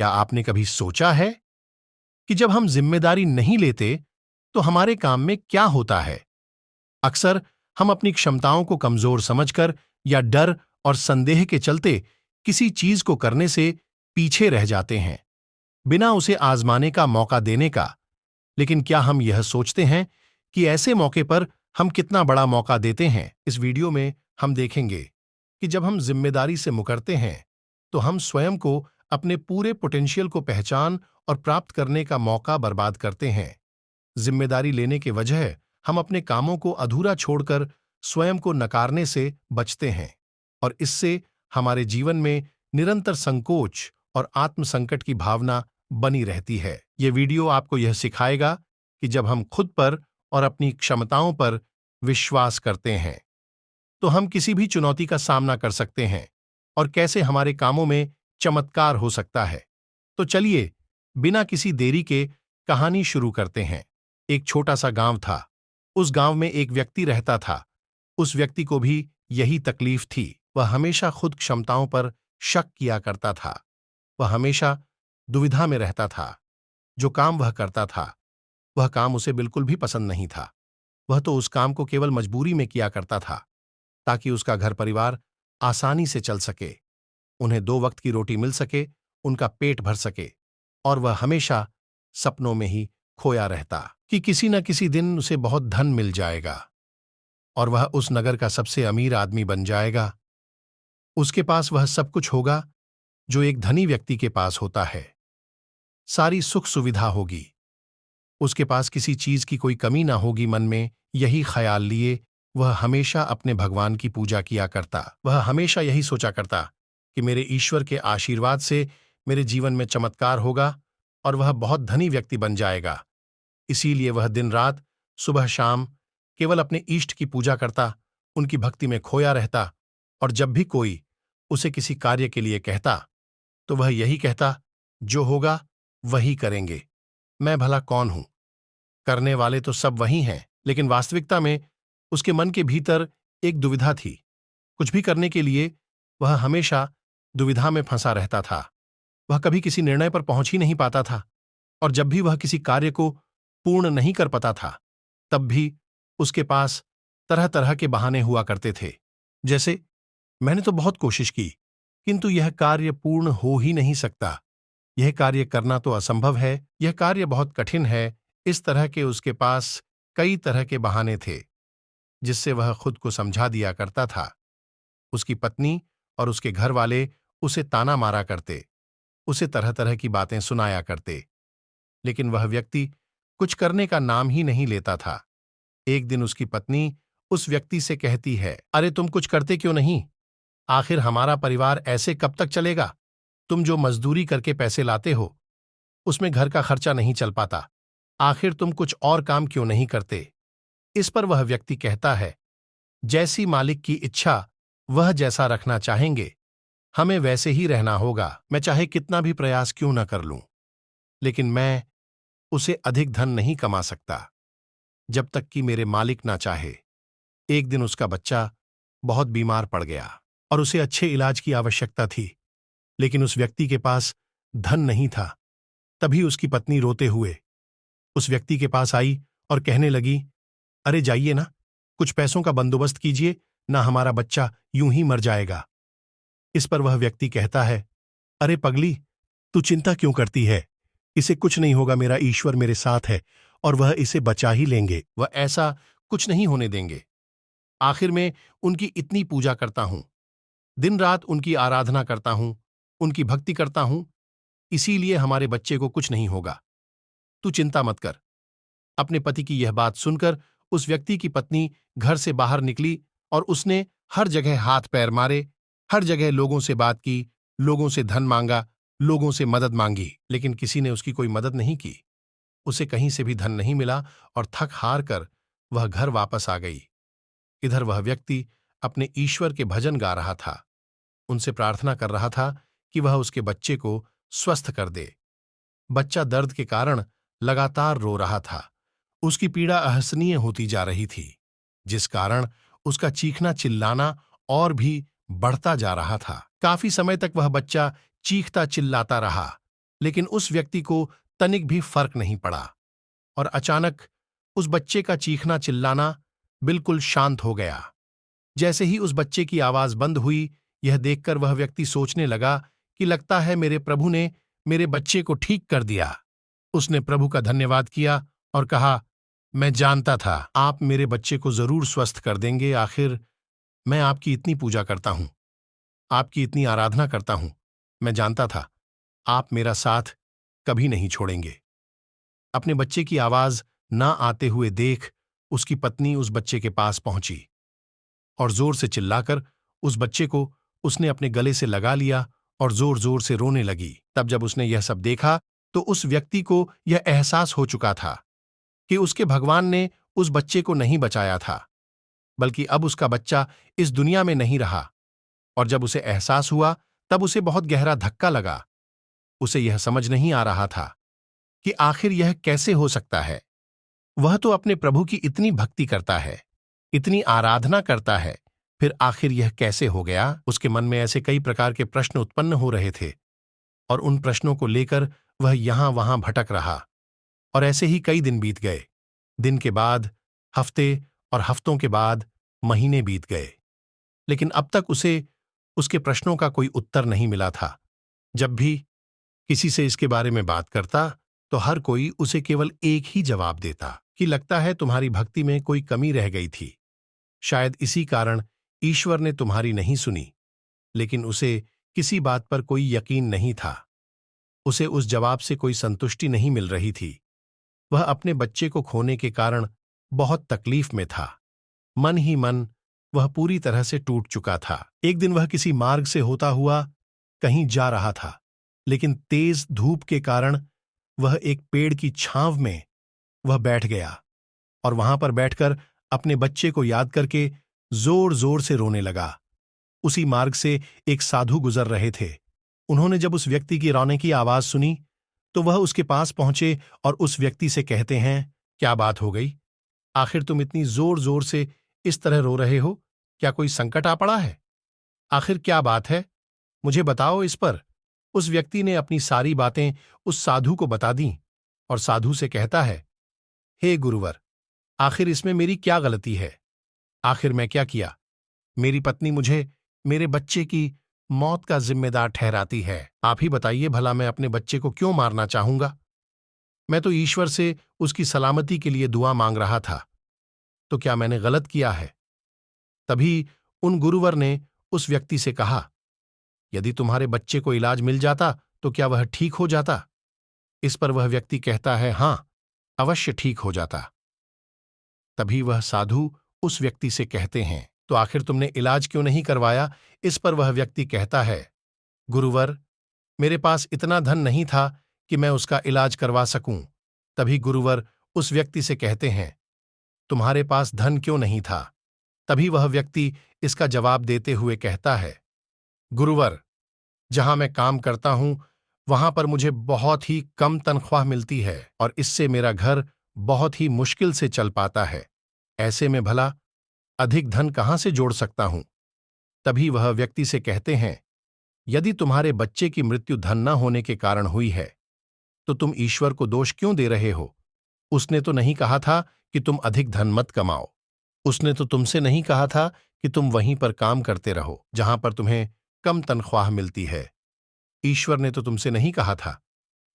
क्या आपने कभी सोचा है कि जब हम जिम्मेदारी नहीं लेते तो हमारे काम में क्या होता है? अक्सर हम अपनी क्षमताओं को कमजोर समझकर या डर और संदेह के चलते किसी चीज को करने से पीछे रह जाते हैं, बिना उसे आजमाने का मौका देने का। लेकिन क्या हम यह सोचते हैं कि ऐसे मौके पर हम कितना बड़ा मौका देते हैं? इस वीडियो में हम देखेंगे कि जब हम जिम्मेदारी से मुकरते हैं तो हम स्वयं को, अपने पूरे पोटेंशियल को पहचान और प्राप्त करने का मौका बर्बाद करते हैं। जिम्मेदारी लेने के वजह हम अपने कामों को अधूरा छोड़कर स्वयं को नकारने से बचते हैं, और इससे हमारे जीवन में निरंतर संकोच और आत्मसंकट की भावना बनी रहती है। ये वीडियो आपको यह सिखाएगा कि जब हम खुद पर और अपनी क्षमताओं पर विश्वास करते हैं तो हम किसी भी चुनौती का सामना कर सकते हैं, और कैसे हमारे कामों में चमत्कार हो सकता है। तो चलिए, बिना किसी देरी के कहानी शुरू करते हैं। एक छोटा सा गांव था। उस गांव में एक व्यक्ति रहता था। उस व्यक्ति को भी यही तकलीफ थी। वह हमेशा खुद क्षमताओं पर शक किया करता था। वह हमेशा दुविधा में रहता था। जो काम वह करता था, वह काम उसे बिल्कुल भी पसंद नहीं था। वह तो उस काम को केवल मजबूरी में किया करता था, ताकि उसका घर परिवार आसानी से चल सके, उन्हें 2 वक्त की रोटी मिल सके, उनका पेट भर सके। और वह हमेशा सपनों में ही खोया रहता कि किसी न किसी दिन उसे बहुत धन मिल जाएगा और वह उस नगर का सबसे अमीर आदमी बन जाएगा। उसके पास वह सब कुछ होगा जो एक धनी व्यक्ति के पास होता है। सारी सुख सुविधा होगी। उसके पास किसी चीज की कोई कमी ना होगी। मन में यही ख्याल लिए वह हमेशा अपने भगवान की पूजा किया करता। वह हमेशा यही सोचा करता कि मेरे ईश्वर के आशीर्वाद से मेरे जीवन में चमत्कार होगा और वह बहुत धनी व्यक्ति बन जाएगा। इसीलिए वह दिन रात, सुबह शाम केवल अपने इष्ट की पूजा करता, उनकी भक्ति में खोया रहता। और जब भी कोई उसे किसी कार्य के लिए कहता तो वह यही कहता, जो होगा वही करेंगे, मैं भला कौन हूं, करने वाले तो सब वही हैं। लेकिन वास्तविकता में उसके मन के भीतर एक दुविधा थी। कुछ भी करने के लिए वह हमेशा दुविधा में फंसा रहता था। वह कभी किसी निर्णय पर पहुंच ही नहीं पाता था, और जब भी वह किसी कार्य को पूर्ण नहीं कर पाता था, तब भी उसके पास तरह तरह के बहाने हुआ करते थे। जैसे, मैंने तो बहुत कोशिश की, किंतु यह कार्य पूर्ण हो ही नहीं सकता, यह कार्य करना तो असंभव है, यह कार्य बहुत कठिन है। इस तरह के उसके पास कई तरह के बहाने थे, जिससे वह खुद को समझा दिया करता था। उसकी पत्नी और उसके घर वाले उसे ताना मारा करते, उसे तरह तरह की बातें सुनाया करते, लेकिन वह व्यक्ति कुछ करने का नाम ही नहीं लेता था। एक दिन उसकी पत्नी उस व्यक्ति से कहती है, अरे तुम कुछ करते क्यों नहीं? आखिर हमारा परिवार ऐसे कब तक चलेगा? तुम जो मजदूरी करके पैसे लाते हो, उसमें घर का खर्चा नहीं चल पाता। आखिर तुम कुछ और काम क्यों नहीं करते? इस पर वह व्यक्ति कहता है, जैसी मालिक की इच्छा वह जैसा रखना चाहेंगे, हमें वैसे ही रहना होगा। मैं चाहे कितना भी प्रयास क्यों न कर लूं, लेकिन मैं उसे अधिक धन नहीं कमा सकता जब तक कि मेरे मालिक ना चाहे। एक दिन उसका बच्चा बहुत बीमार पड़ गया और उसे अच्छे इलाज की आवश्यकता थी, लेकिन उस व्यक्ति के पास धन नहीं था। तभी उसकी पत्नी रोते हुए उस व्यक्ति के पास आई और कहने लगी, अरे जाइए ना, कुछ पैसों का बंदोबस्त कीजिए, ना हमारा बच्चा यूं ही मर जाएगा। इस पर वह व्यक्ति कहता है, अरे पगली, तू चिंता क्यों करती है? इसे कुछ नहीं होगा, मेरा ईश्वर मेरे साथ है और वह इसे बचा ही लेंगे, वह ऐसा कुछ नहीं होने देंगे। आखिर में उनकी इतनी पूजा करता हूं, दिन रात उनकी आराधना करता हूं, उनकी भक्ति करता हूं, इसीलिए हमारे बच्चे को कुछ नहीं होगा। तू चिंता मत कर। अपने पति की यह बात सुनकर उस व्यक्ति की पत्नी घर से बाहर निकली और उसने हर जगह हाथ पैर मारे, हर जगह लोगों से बात की, लोगों से धन मांगा, लोगों से मदद मांगी, लेकिन किसी ने उसकी कोई मदद नहीं की। उसे कहीं से भी धन नहीं मिला और थक हार कर वह घर वापस आ गई। इधर वह व्यक्ति अपने ईश्वर के भजन गा रहा था, उनसे प्रार्थना कर रहा था कि वह उसके बच्चे को स्वस्थ कर दे। बच्चा दर्द के कारण लगातार रो रहा था। उसकी पीड़ा असहनीय होती जा रही थी, जिस कारण उसका चीखना चिल्लाना और भी बढ़ता जा रहा था। काफी समय तक वह बच्चा चीखता चिल्लाता रहा, लेकिन उस व्यक्ति को तनिक भी फर्क नहीं पड़ा और अचानक उस बच्चे का चीखना चिल्लाना बिल्कुल शांत हो गया। जैसे ही उस बच्चे की आवाज बंद हुई, यह देखकर वह व्यक्ति सोचने लगा कि लगता है मेरे प्रभु ने मेरे बच्चे को ठीक कर दिया। उसने प्रभु का धन्यवाद किया और कहा, मैं जानता था आप मेरे बच्चे को जरूर स्वस्थ कर देंगे। आखिर मैं आपकी इतनी पूजा करता हूं, आपकी इतनी आराधना करता हूं। मैं जानता था आप मेरा साथ कभी नहीं छोड़ेंगे। अपने बच्चे की आवाज ना आते हुए देख उसकी पत्नी उस बच्चे के पास पहुंची और जोर से चिल्लाकर उस बच्चे को उसने अपने गले से लगा लिया और जोर जोर से रोने लगी। तब जब उसने यह सब देखा तो उस व्यक्ति को यह एहसास हो चुका था कि उसके भगवान ने उस बच्चे को नहीं बचाया था, बल्कि अब उसका बच्चा इस दुनिया में नहीं रहा। और जब उसे एहसास हुआ तब उसे बहुत गहरा धक्का लगा। उसे यह समझ नहीं आ रहा था कि आखिर यह कैसे हो सकता है। वह तो अपने प्रभु की इतनी भक्ति करता है, इतनी आराधना करता है, फिर आखिर यह कैसे हो गया। उसके मन में ऐसे कई प्रकार के प्रश्न उत्पन्न हो रहे थे और उन प्रश्नों को लेकर वह यहां वहां भटक रहा। और ऐसे ही कई दिन बीत गए। दिन के बाद हफ्ते और हफ्तों के बाद महीने बीत गए, लेकिन अब तक उसे उसके प्रश्नों का कोई उत्तर नहीं मिला था। जब भी किसी से इसके बारे में बात करता तो हर कोई उसे केवल एक ही जवाब देता कि लगता है तुम्हारी भक्ति में कोई कमी रह गई थी। शायद इसी कारण ईश्वर ने तुम्हारी नहीं सुनी। लेकिन उसे किसी बात पर कोई यकीन नहीं था। उसे उस जवाब से कोई संतुष्टि नहीं मिल रही थी। वह अपने बच्चे को खोने के कारण बहुत तकलीफ में था। मन ही मन वह पूरी तरह से टूट चुका था। एक दिन वह किसी मार्ग से होता हुआ कहीं जा रहा था, लेकिन तेज धूप के कारण वह एक पेड़ की छांव में वह बैठ गया और वहां पर बैठकर अपने बच्चे को याद करके जोर जोर से रोने लगा। उसी मार्ग से एक साधु गुजर रहे थे। उन्होंने जब उस व्यक्ति की रोने की आवाज सुनी तो वह उसके पास पहुंचे और उस व्यक्ति से कहते हैं, क्या बात हो गई? आखिर तुम इतनी जोर जोर से इस तरह रो रहे हो? क्या कोई संकट आ पड़ा है? आखिर क्या बात है? मुझे बताओ इस पर। उस व्यक्ति ने अपनी सारी बातें उस साधु को बता दीं और साधु से कहता है, हे गुरुवर, आखिर इसमें मेरी क्या गलती है? आखिर मैं क्या किया? मेरी पत्नी मुझे मेरे बच्चे की मौत का जिम्मेदार ठहराती है। आप ही बताइए भला मैं अपने बच्चे को क्यों मारना चाहूंगा? मैं तो ईश्वर से उसकी सलामती के लिए दुआ मांग रहा था। तो क्या मैंने गलत किया है? तभी उन गुरुवर ने उस व्यक्ति से कहा, यदि तुम्हारे बच्चे को इलाज मिल जाता तो क्या वह ठीक हो जाता? इस पर वह व्यक्ति कहता है, हां, अवश्य ठीक हो जाता। तभी वह साधु उस व्यक्ति से कहते हैं, तो आखिर तुमने इलाज क्यों नहीं करवाया? इस पर वह व्यक्ति कहता है, गुरुवर, मेरे पास इतना धन नहीं था कि मैं उसका इलाज करवा सकूं। तभी गुरुवर उस व्यक्ति से कहते हैं, तुम्हारे पास धन क्यों नहीं था? तभी वह व्यक्ति इसका जवाब देते हुए कहता है, गुरुवर, जहां मैं काम करता हूं वहां पर मुझे बहुत ही कम तनख्वाह मिलती है और इससे मेरा घर बहुत ही मुश्किल से चल पाता है। ऐसे में भला अधिक धन कहां से जोड़ सकता हूं? तभी वह व्यक्ति से कहते हैं, यदि तुम्हारे बच्चे की मृत्यु धन न होने के कारण हुई है तो तुम ईश्वर को दोष क्यों दे रहे हो? उसने तो नहीं कहा था कि तुम अधिक धन मत कमाओ। उसने तो तुमसे नहीं कहा था कि तुम वहीं पर काम करते रहो जहां पर तुम्हें कम तनख्वाह मिलती है। ईश्वर ने तो तुमसे नहीं कहा था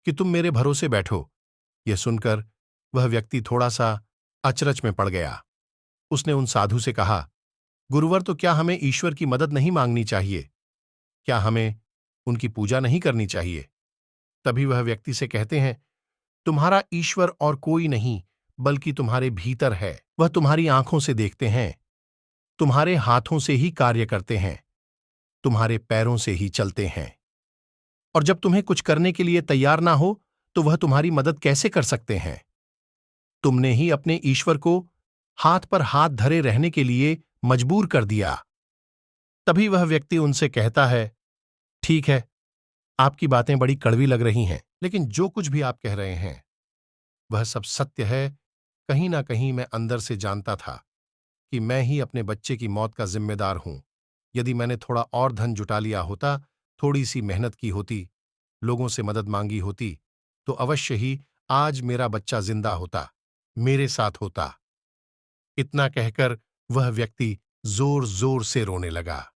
कि तुम मेरे भरोसे बैठो। यह सुनकर वह व्यक्ति थोड़ा सा अचरज में पड़ गया। उसने उन साधु से कहा, गुरुवर, तो क्या हमें ईश्वर की मदद नहीं मांगनी चाहिए? क्या हमें उनकी पूजा नहीं करनी चाहिए? तभी वह व्यक्ति से कहते हैं, तुम्हारा ईश्वर और कोई नहीं बल्कि तुम्हारे भीतर है। वह तुम्हारी आंखों से देखते हैं, तुम्हारे हाथों से ही कार्य करते हैं, तुम्हारे पैरों से ही चलते हैं। और जब तुम्हें कुछ करने के लिए तैयार ना हो तो वह तुम्हारी मदद कैसे कर सकते हैं? तुमने ही अपने ईश्वर को हाथ पर हाथ धरे रहने के लिए मजबूर कर दिया। तभी वह व्यक्ति उनसे कहता है, ठीक है, आपकी बातें बड़ी कड़वी लग रही हैं, लेकिन जो कुछ भी आप कह रहे हैं वह सब सत्य है। कहीं ना कहीं मैं अंदर से जानता था कि मैं ही अपने बच्चे की मौत का जिम्मेदार हूं। यदि मैंने थोड़ा और धन जुटा लिया होता, थोड़ी सी मेहनत की होती, लोगों से मदद मांगी होती तो अवश्य ही आज मेरा बच्चा जिंदा होता, मेरे साथ होता। इतना कहकर वह व्यक्ति जोर जोर से रोने लगा।